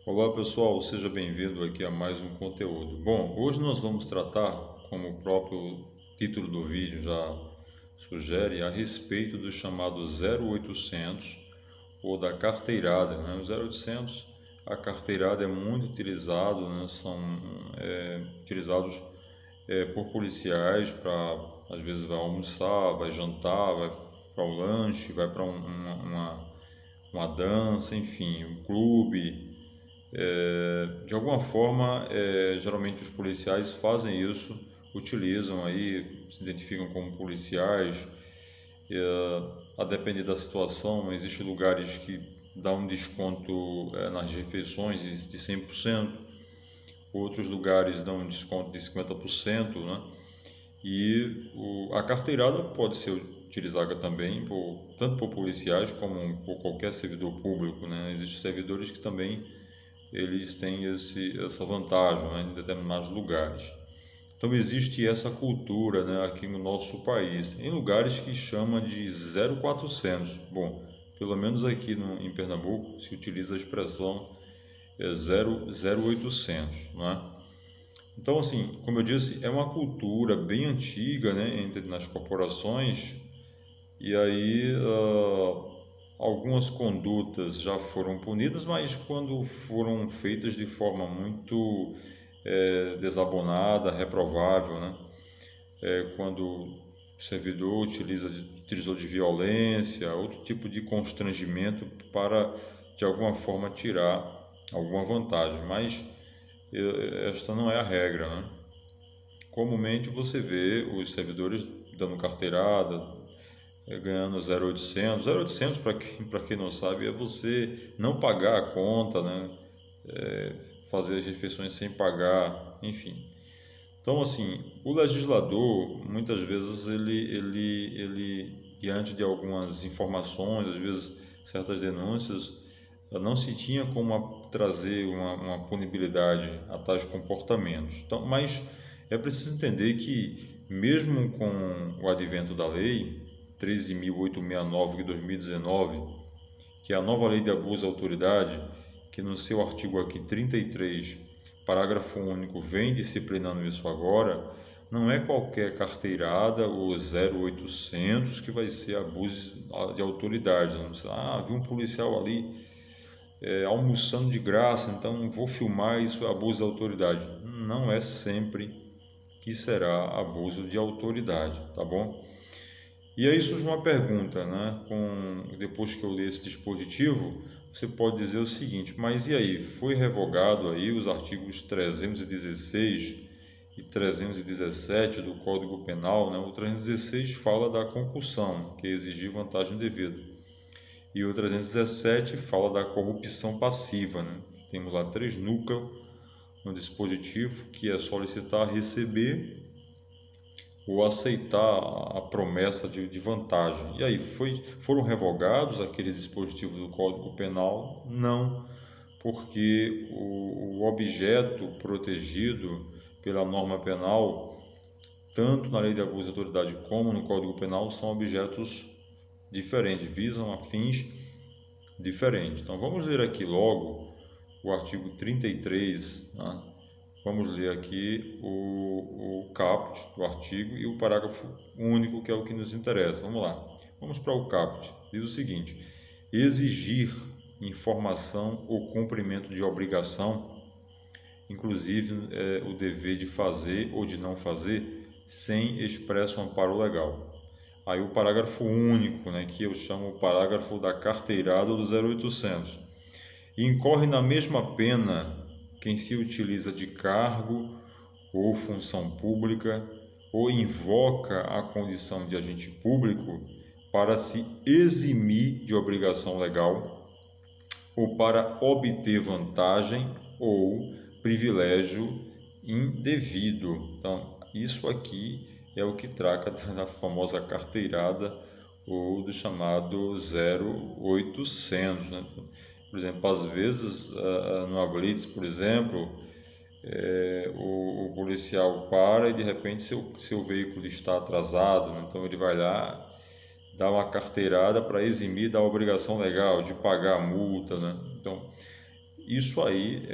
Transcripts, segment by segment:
Olá pessoal, seja bem-vindo aqui a mais um conteúdo. Bom, hoje nós vamos tratar, como o próprio título do vídeo já sugere, a respeito do chamado 0800 ou da carteirada, né? O 0800, a carteirada é muito utilizado, né? São utilizados por policiais para, às vezes, vai almoçar, vai jantar, vai para o lanche, vai para uma dança, enfim, um clube. De alguma forma, geralmente os policiais fazem isso, utilizam aí, se identificam como policiais, a depender da situação. Existem lugares que dão um desconto nas refeições de 100%, outros lugares dão um desconto de 50%, né? E a carteirada pode ser utilizada também tanto por policiais como por qualquer servidor público, né? Existem servidores que também eles têm essa vantagem, né, em determinados lugares. Então existe essa cultura, né, aqui no nosso país, em lugares que chama de 0400. Bom, pelo menos aqui em Pernambuco se utiliza a expressão 0800, né? Então, assim, como eu disse, é uma cultura bem antiga, né, nas corporações. E aí algumas condutas já foram punidas, mas quando foram feitas de forma muito desabonada, reprovável, né? Quando o servidor utilizou de violência, outro tipo de constrangimento para de alguma forma tirar alguma vantagem, mas esta não é a regra, né? Comumente você vê os servidores dando carteirada, ganhando 0,800. 0,800, para quem não sabe, é você não pagar a conta, né? Fazer as refeições sem pagar, enfim. Então, assim, o legislador, muitas vezes, ele diante de algumas informações, às vezes certas denúncias, não se tinha como trazer uma punibilidade a tais comportamentos. Então, mas é preciso entender que, mesmo com o advento da lei 13.869 de 2019, que é a nova lei de abuso de autoridade, que no seu artigo aqui 33, parágrafo único, vem disciplinando isso agora, não é qualquer carteirada ou 0800 que vai ser abuso de autoridade. Não sei, viu um policial ali almoçando de graça, então vou filmar, isso é abuso de autoridade. Não é sempre que será abuso de autoridade, tá bom? E aí surge uma pergunta, né? Depois que eu ler esse dispositivo, você pode dizer o seguinte: mas e aí? Foi revogado aí os artigos 316 e 317 do Código Penal, né? O 316 fala da concussão, que é exigir vantagem devida, e o 317 fala da corrupção passiva, né? Temos lá três núcleos no dispositivo, que é solicitar, receber ou aceitar a promessa de vantagem. E aí, foram revogados aqueles dispositivos do Código Penal? Não, porque o objeto protegido pela norma penal, tanto na Lei de Abuso de Autoridade como no Código Penal, são objetos diferentes, visam a fins diferentes. Então, vamos ler aqui logo o artigo 33, né? Vamos ler aqui o caput do artigo e o parágrafo único, que é o que nos interessa. Vamos lá. Vamos para o caput. Diz o seguinte: exigir informação ou cumprimento de obrigação, inclusive o dever de fazer ou de não fazer, sem expresso amparo legal. Aí o parágrafo único, né, que eu chamo o parágrafo da carteirada do 0800. Incorre na mesma pena quem se utiliza de cargo ou função pública ou invoca a condição de agente público para se eximir de obrigação legal ou para obter vantagem ou privilégio indevido. Então, isso aqui é o que trata da famosa carteirada ou do chamado 0800, né? Por exemplo, às vezes, numa blitz, por exemplo, o policial para e de repente seu veículo está atrasado, né? Então ele vai lá, dá uma carteirada para eximir da obrigação legal de pagar a multa, né? Então, Isso aí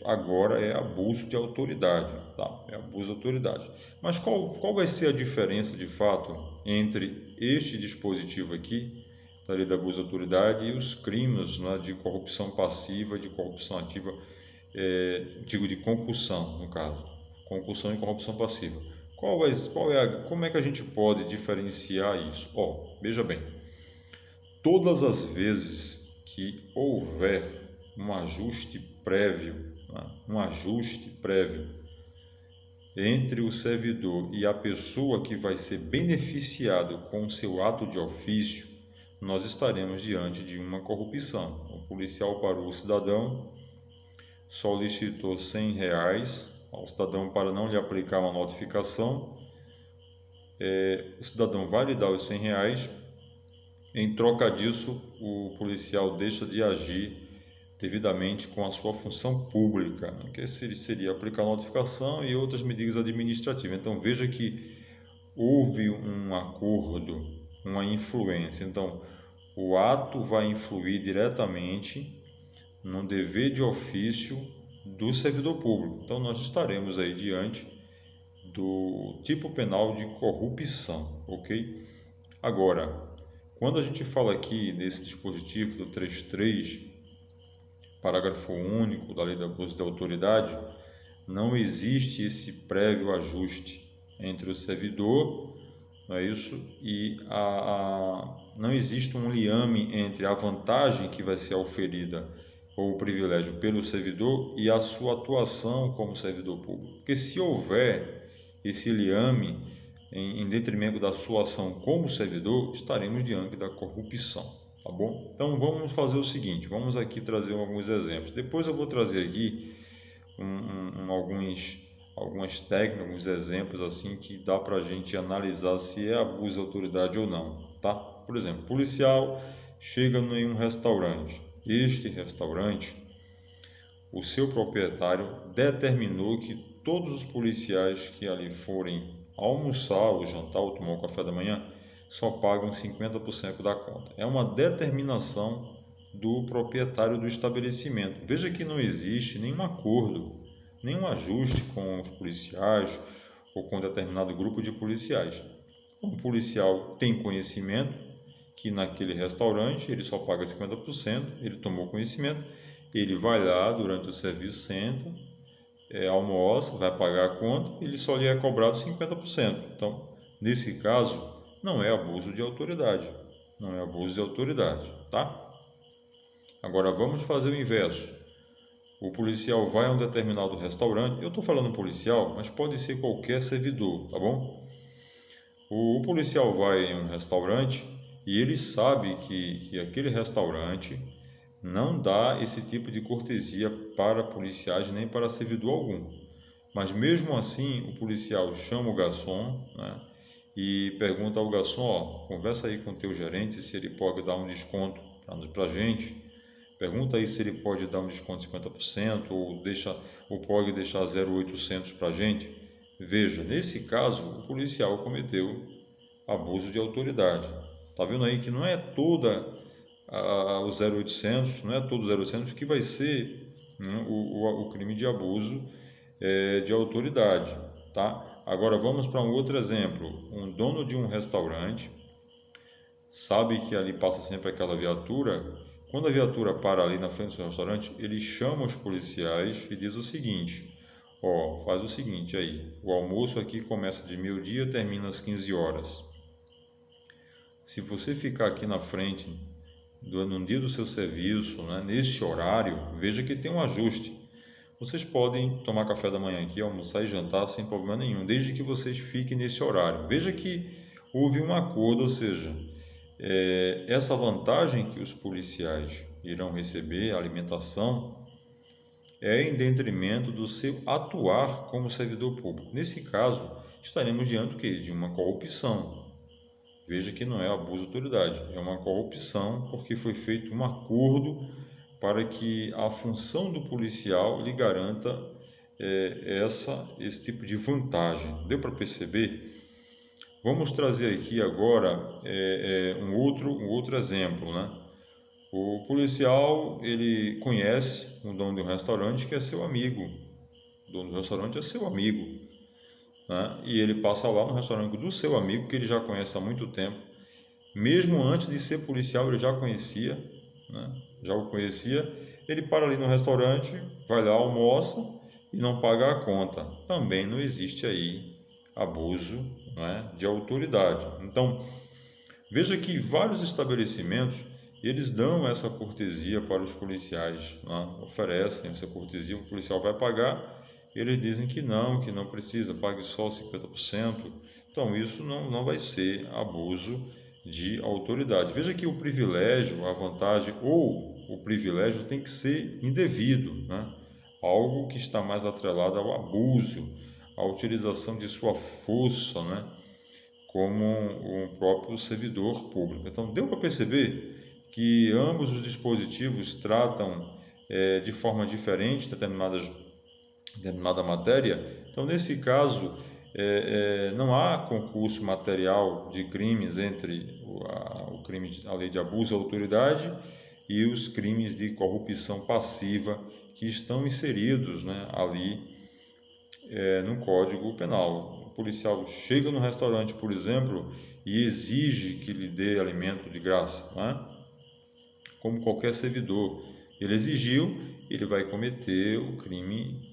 agora é abuso de autoridade, tá? É abuso de autoridade. Mas qual vai ser a diferença de fato entre este dispositivo aqui, da lei da abuso de autoridade, e os crimes, né, de corrupção passiva, de corrupção ativa, digo de concussão, no caso, concussão e corrupção passiva? Como é que a gente pode diferenciar isso? Veja bem, todas as vezes que houver um ajuste prévio, né, um ajuste prévio entre o servidor e a pessoa que vai ser beneficiado com o seu ato de ofício, nós estaremos diante de uma corrupção. O policial parou o cidadão, solicitou R$ 100 ao cidadão para não lhe aplicar uma notificação. O cidadão vai lhe dar os R$ 100. Em troca disso, o policial deixa de agir devidamente com a sua função pública, que seria aplicar notificação e outras medidas administrativas. Então veja que houve um acordo, uma influência. Então o ato vai influir diretamente no dever de ofício do servidor público. Então nós estaremos aí diante do tipo penal de corrupção, ok? Agora, quando a gente fala aqui nesse dispositivo do 33, parágrafo único da Lei da Abuso de Autoridade, não existe esse prévio ajuste entre o servidor, não é isso? E não existe um liame entre a vantagem que vai ser oferida ou o privilégio pelo servidor e a sua atuação como servidor público. Porque se houver esse liame em detrimento da sua ação como servidor, estaremos diante da corrupção, tá bom? Então vamos fazer o seguinte, vamos aqui trazer alguns exemplos. Depois eu vou trazer aqui algumas técnicas, alguns exemplos assim que dá para a gente analisar se é abuso de autoridade ou não, tá? Por exemplo, policial chega em um restaurante. Este restaurante, o seu proprietário determinou que todos os policiais que ali forem almoçar ou jantar ou tomar o café da manhã só pagam 50% da conta. É uma determinação do proprietário do estabelecimento. Veja que não existe nenhum acordo, nenhum ajuste com os policiais ou com determinado grupo de policiais. Um policial tem conhecimento que naquele restaurante ele só paga 50%, ele tomou conhecimento, ele vai lá durante o serviço, senta, almoça, vai pagar a conta, ele só lhe é cobrado 50%. Então, nesse caso, não é abuso de autoridade, não é abuso de autoridade, tá? Agora vamos fazer o inverso. O policial vai a um determinado restaurante, eu estou falando policial, mas pode ser qualquer servidor, tá bom? O policial vai em um restaurante e ele sabe que aquele restaurante não dá esse tipo de cortesia para policiais nem para servidor algum. Mas mesmo assim, o policial chama o garçom, né, e pergunta ao garçom, conversa aí com o teu gerente se ele pode dar um desconto para a gente. Pergunta aí se ele pode dar um desconto de 50% ou pode deixar 0,800 para a gente. Veja, nesse caso, o policial cometeu abuso de autoridade. Tá vendo aí que não é toda o 0800, não é todo o 0800 que vai ser, né, o crime de abuso de autoridade, tá? Agora vamos para um outro exemplo. Um dono de um restaurante sabe que ali passa sempre aquela viatura. Quando a viatura para ali na frente do restaurante, ele chama os policiais e diz o seguinte: faz o seguinte aí, o almoço aqui começa de meio-dia e termina às 15 horas. Se você ficar aqui na frente no dia do seu serviço, né, neste horário, veja que tem um ajuste. Vocês podem tomar café da manhã aqui, almoçar e jantar sem problema nenhum, desde que vocês fiquem nesse horário. Veja que houve um acordo, ou seja, essa vantagem que os policiais irão receber, a alimentação, é em detrimento do seu atuar como servidor público. Nesse caso, estaremos diante de uma corrupção. Veja que não é abuso de autoridade, é uma corrupção porque foi feito um acordo para que a função do policial lhe garanta esse tipo de vantagem. Deu para perceber? Vamos trazer aqui agora um outro exemplo, né? O policial, ele conhece o dono de um restaurante que é seu amigo. O dono do restaurante é seu amigo, né? E ele passa lá no restaurante do seu amigo, que ele já conhece há muito tempo. Mesmo antes de ser policial, ele já conhecia, né? Já o conhecia. Ele para ali no restaurante, vai lá, almoça e não paga a conta. Também não existe aí abuso, né, de autoridade. Então, veja que vários estabelecimentos eles dão essa cortesia para os policiais, né? Oferecem essa cortesia, o policial vai pagar, eles dizem que não precisa, pague só 50%. Então isso não vai ser abuso de autoridade. Veja que o privilégio, a vantagem ou o privilégio tem que ser indevido, né? Algo que está mais atrelado ao abuso, à utilização de sua força, né? Como um próprio servidor público. Então, deu para perceber que ambos os dispositivos tratam de forma diferente determinada matéria. Então, nesse caso, não há concurso material de crimes entre o crime, a lei de abuso à autoridade e os crimes de corrupção passiva que estão inseridos, né, ali no Código Penal. O policial chega no restaurante, por exemplo, e exige que lhe dê alimento de graça, né? Como qualquer servidor. Ele exigiu, ele vai cometer o crime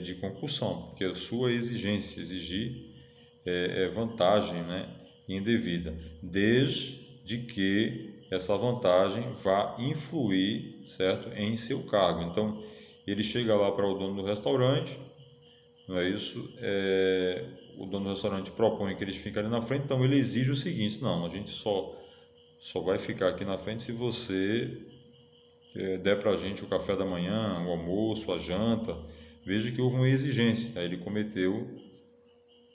de concussão, porque a sua exigência, exigir vantagem, né, indevida, desde que essa vantagem vá influir, certo, em seu cargo. Então, ele chega lá para o dono do restaurante, não é isso? O dono do restaurante propõe que eles fiquem ali na frente, então ele exige o seguinte: não, a gente só vai ficar aqui na frente se você der para a gente o café da manhã, o almoço, a janta. Veja que houve uma exigência. Aí ele cometeu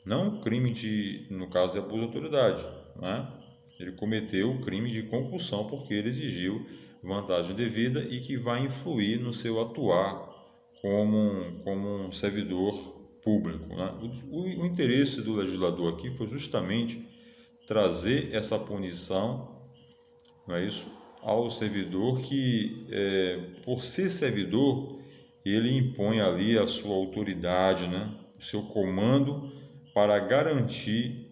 não o crime de, no caso de abuso de autoridade, né? Ele cometeu o crime de concussão porque ele exigiu vantagem devida e que vai influir no seu atuar como um servidor público, né? O interesse do legislador aqui foi justamente trazer essa punição, não é isso, ao servidor que, por ser servidor, ele impõe ali a sua autoridade, né, o seu comando para garantir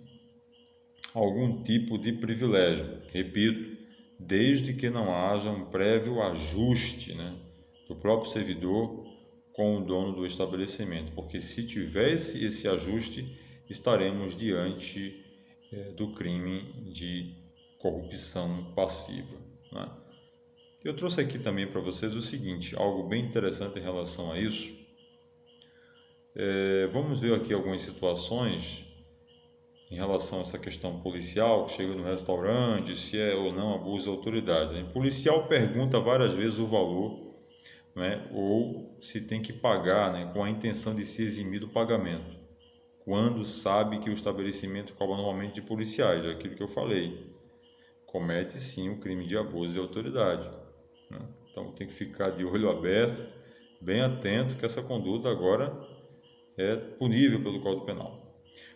algum tipo de privilégio. Repito, desde que não haja um prévio ajuste, né, do próprio servidor com o dono do estabelecimento, porque se tivesse esse ajuste, estaremos diante do crime de corrupção passiva, né? Eu trouxe aqui também para vocês o seguinte, algo bem interessante em relação a isso. Vamos ver aqui algumas situações em relação a essa questão policial, que chega no restaurante, se é ou não abuso de autoridade, né? O policial pergunta várias vezes o valor, né, ou se tem que pagar, né, com a intenção de se eximir do pagamento, quando sabe que o estabelecimento cobra normalmente de policiais, é aquilo que eu falei, comete sim o crime de abuso de autoridade, né? Então tem que ficar de olho aberto, bem atento que essa conduta agora é punível pelo Código Penal.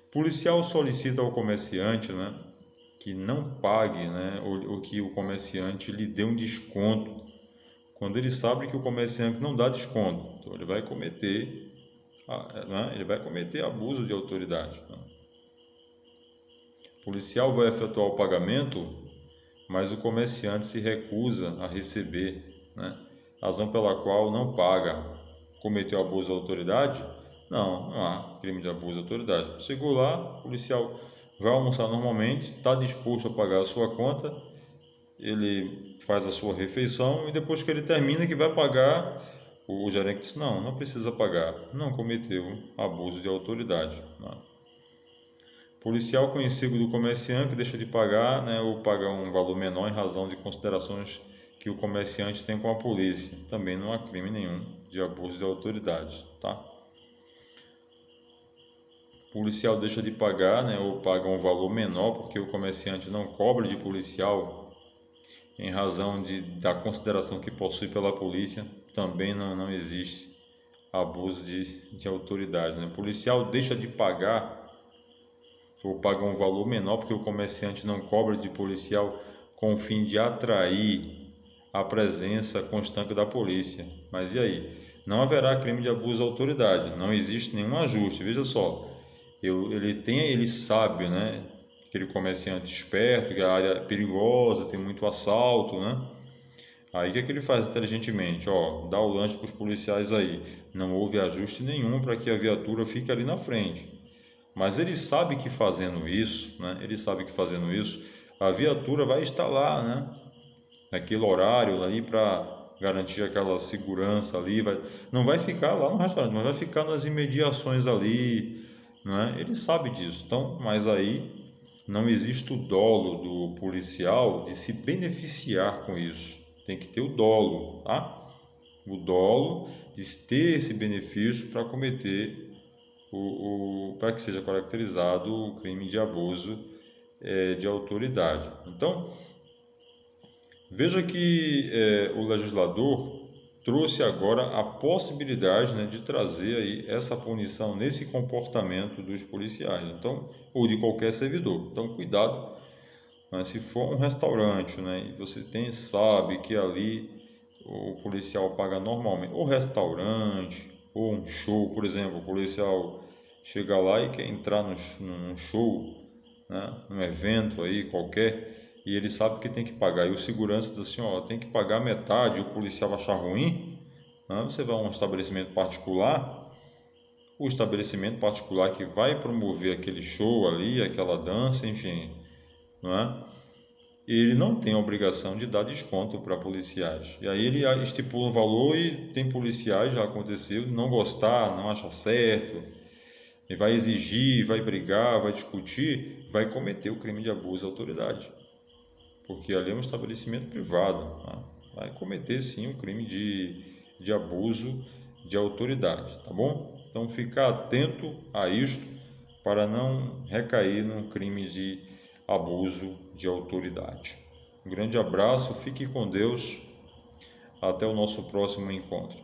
O policial solicita ao comerciante, né, que não pague, né, ou que o comerciante lhe dê um desconto, quando ele sabe que o comerciante não dá desconto. Então ele vai cometer, né, abuso de autoridade, né? O policial vai efetuar o pagamento, mas o comerciante se recusa a receber, né? Razão pela qual não paga. Cometeu abuso de autoridade? Não há crime de abuso de autoridade. Chegou lá, o policial vai almoçar normalmente, está disposto a pagar a sua conta, ele faz a sua refeição e depois que ele termina que vai pagar, o gerente diz, não precisa pagar, não cometeu abuso de autoridade, né? Policial conhecido do comerciante deixa de pagar, né, ou paga um valor menor em razão de considerações que o comerciante tem com a polícia. Também não há crime nenhum de abuso de autoridade, tá? Policial deixa de pagar, né, ou paga um valor menor porque o comerciante não cobra de policial em razão da consideração que possui pela polícia. Também não existe abuso de autoridade, né? O policial deixa de pagar ou paga um valor menor porque o comerciante não cobra de policial com o fim de atrair a presença constante da polícia. Mas e aí? Não haverá crime de abuso de autoridade, não existe nenhum ajuste. Veja só, ele sabe, né, aquele comerciante esperto, que a área é perigosa, tem muito assalto, né? Aí o que ele faz inteligentemente? Ó, dá o lanche para os policiais aí. Não houve ajuste nenhum para que a viatura fique ali na frente. Mas ele sabe que fazendo isso, né? Ele sabe que fazendo isso, a viatura vai estar lá, né? Naquele horário ali para garantir aquela segurança ali, não vai ficar lá no restaurante, mas vai ficar nas imediações ali, né? Ele sabe disso. Então, mas aí não existe o dolo do policial de se beneficiar com isso. Tem que ter o dolo, tá? O dolo de ter esse benefício para cometer para que seja caracterizado o crime de abuso de autoridade. Então, veja que o legislador trouxe agora a possibilidade, né, de trazer aí essa punição nesse comportamento dos policiais, então, ou de qualquer servidor. Então, cuidado, né, se for um restaurante, né, e você sabe que ali o policial paga normalmente, ou restaurante, ou um show, por exemplo, o policial chega lá e quer entrar num show, né, num evento aí qualquer, e ele sabe que tem que pagar, e o segurança diz assim, ó, tem que pagar metade, o policial achar ruim, né, você vai a um estabelecimento particular, o estabelecimento particular que vai promover aquele show ali, aquela dança, enfim, não é? Ele não tem a obrigação de dar desconto para policiais. E aí ele estipula um valor e tem policiais, já aconteceu, não gostar, não achar certo, e vai exigir, vai brigar, vai discutir, vai cometer o crime de abuso de autoridade. Porque ali é um estabelecimento privado, tá? Vai cometer sim o crime de abuso de autoridade, tá bom? Então ficar atento a isto para não recair num crime de abuso de autoridade. Um grande abraço, fique com Deus, até o nosso próximo encontro.